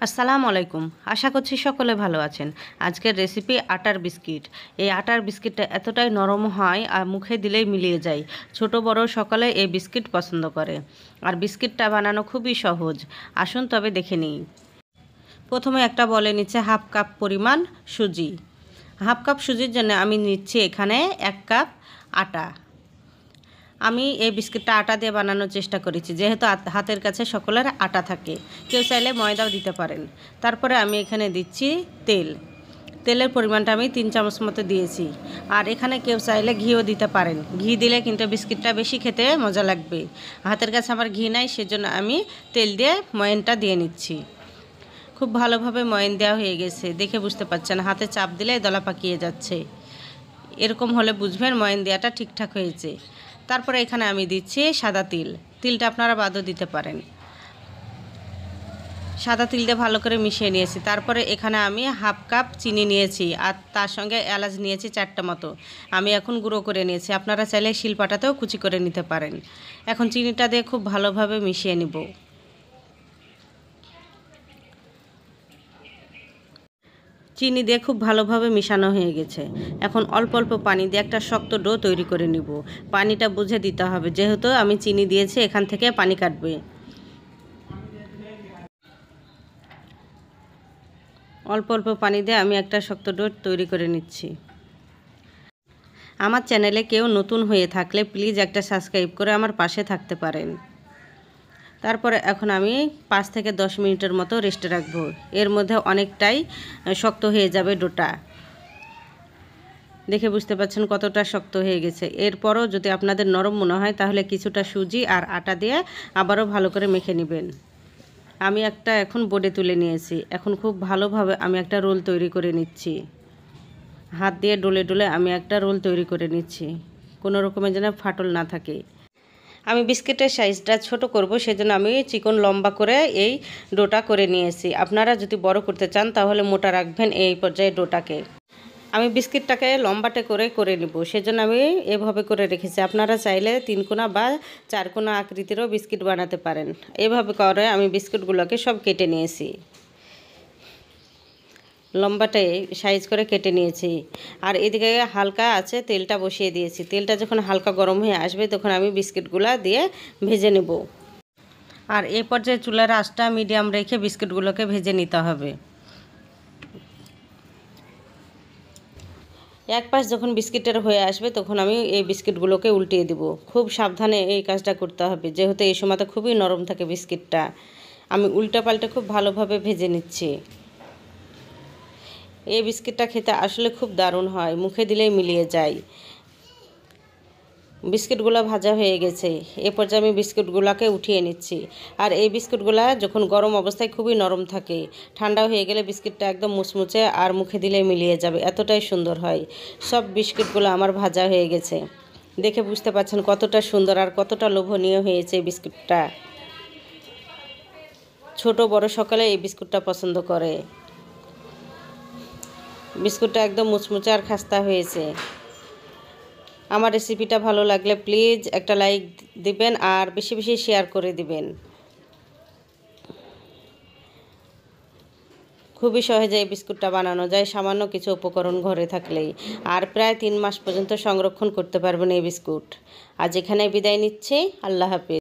আসসালামু আলাইকুম। আশা করছি সকলে ভালো আছেন। আজকের রেসিপি আটার বিস্কিট। এই আটার বিস্কিটটা এতটাই নরম হয় আর মুখে দিলেই মিলিয়ে যায়। ছোট বড় সকলে এই বিস্কিট পছন্দ করে। আর বিস্কিটটা বানানো খুবই সহজ। আসুন তবে দেখে নিই। প্রথমে একটা বলে নিচ্ছে হাফ কাপ পরিমাণ সুজি। হাফ কাপ সুজির জন্য আমি নিচ্ছি এখানে 1 কাপ আটা। আমি এই বিস্কিটটা আটা দিয়ে বানানোর চেষ্টা করেছি, যেহেতু হাতের কাছে সকলের আটা থাকে। কেউ চাইলে ময়দাও দিতে পারেন। তারপরে আমি এখানে দিচ্ছি তেলের পরিমাণটা আমি 3 চামচ মতো দিয়েছি। আর এখানে কেউ চাইলে ঘিও দিতে পারেন। ঘি দিলে কিন্তু বিস্কিটটা বেশি খেতে মজা লাগবে। হাতের কাছে আমার ঘি নাই, সেজন্য আমি তেল দিয়ে ময়ানটা দিয়ে নিচ্ছি। খুব ভালোভাবে ময়ান দেওয়া হয়ে গেছে, দেখে বুঝতে পারছেন। হাতে চাপ দিলে দলা পাকিয়ে যাচ্ছে। এরকম হলে বুঝবেন ময়ান দেওয়াটা ঠিকঠাক হয়েছে। তারপরে এখানে আমি দিচ্ছি সাদা তিলটা আপনারা বাদও দিতে পারেন। সাদা তিল দিয়ে ভালো করে মিশিয়ে নিয়েছি। তারপরে এখানে আমি হাফ কাপ চিনি নিয়েছি আর তার সঙ্গে এলাচ নিয়েছি 4টা মতো। আমি এখন গুঁড়ো করে নিয়েছি। আপনারা চাইলে শিলপাটাতেও কুচি করে নিতে পারেন। এখন চিনিটা দিয়ে খুব ভালোভাবে মিশিয়ে নিব। চিনি দিয়ে খুব ভালোভাবে মিশানো হয়ে গেছে। এখন অল্প অল্প পানি দিয়ে একটা শক্ত ডো তৈরি করে নিব। পানিটা বুঝে দিতে হবে, যেহেতু আমি চিনি দিয়েছি এখান থেকে পানি কাটবে। অল্প অল্প পানি দিয়ে আমি একটা শক্ত ডো তৈরি করে নিচ্ছি। আমার চ্যানেলে কেউ নতুন হয়ে থাকলে প্লিজ একটা সাবস্ক্রাইব করে আমার পাশে থাকতে পারেন। তারপরে এখন আমি 5 থেকে 10 মিনিটের মতো রেস্টে রাখবো। এর মধ্যে অনেকটাই শক্ত হয়ে যাবে ডোটা। দেখে বুঝতে পারছেন কতটা শক্ত হয়ে গেছে। এরপরও যদি আপনাদের নরম মনে হয় তাহলে কিছুটা সুজি আর আটা দিয়ে আবারও ভালো করে মেখে নেবেন। আমি একটা এখন বোর্ডে তুলে নিয়েছি। এখন খুব ভালোভাবে আমি একটা রোল তৈরি করে নিচ্ছি। হাত দিয়ে ডলে ডলে আমি একটা রোল তৈরি করে নিচ্ছি, কোনো রকমের যেন ফাটল না থাকে। আমি বিস্কিটের সাইজটা ছোট করব, সেজন্য আমি চিকন লম্বা করে এই ডোটা করে নিয়েছি। আপনারা যদি বড় করতে চান তাহলে মোটা রাখবেন এই পর্যায়ে ডোটাকে। আমি বিস্কিটটাকে লম্বাটে করে নিব, সেজন্য আমি এভাবে করে রেখেছি। আপনারা চাইলে 3 কোণা বা 4 কোণা আকৃতিরও বিস্কিট বানাতে পারেন। এভাবে করে আমি বিস্কিটগুলোকে সব কেটে নিয়েছি। লম্বাটে সাইজ করে কেটে নিয়েছি। আর এদিকে হালকা আছে তেলটা বসিয়ে দিয়েছি। তেলটা যখন হালকা গরম হয়ে আসবে তখন আমি বিস্কিটগুলো দিয়ে ভেজে নেব। আর এই পর্যায়ে চুলার আঁচটা মিডিয়াম রেখে বিস্কিটগুলোকে ভেজে নিতে হবে। এক পাশ যখন বিস্কিটের হয়ে আসবে তখন আমি এই বিস্কিটগুলোকে উল্টিয়ে দিব। খুব সাবধানে এই কাজটা করতে হবে, যেহেতু এই সময়তে খুবই নরম থাকে বিস্কিটটা। আমি উল্টা পাল্টে খুব ভালোভাবে ভেজে নিচ্ছি। এই বিস্কিটটা খেতে আসলে খুব দারুণ হয়, মুখে দিলেই মিলিয়ে যায়। বিস্কিটগুলো ভাজা হয়ে গেছে। এ পর্যায়ে আমি বিস্কিটগুলোকে উঠিয়ে নিচ্ছি। আর এই বিস্কিটগুলো যখন গরম অবস্থায় খুবই নরম থাকে, ঠান্ডা হয়ে গেলে বিস্কিটটা একদম মুচমুচে আর মুখে দিলে মিলিয়ে যাবে, এতটাই সুন্দর হয়। সব বিস্কিটগুলো আমার ভাজা হয়ে গেছে। দেখে বুঝতে পারছেন কতটা সুন্দর আর কতটা লোভনীয় হয়েছে এই বিস্কুটটা। ছোট বড় সকলে এই বিস্কুটটা পছন্দ করে। বিস্কুটটা একদম মুচমুচে আর খাস্তা হয়েছে। আমার রেসিপিটা ভালো লাগলে প্লিজ একটা লাইক দিবেন আর বেশি বেশি শেয়ার করে দিবেন। খুবই সহজে এই বিস্কুটটা বানানো যায় সামান্য কিছু উপকরণ ঘরে থাকলেই। আর প্রায় 3 মাস পর্যন্ত সংরক্ষণ করতে পারবেন এই বিস্কুট। আজ এখানে বিদায় নিচ্ছি। আল্লাহ হাফেজ।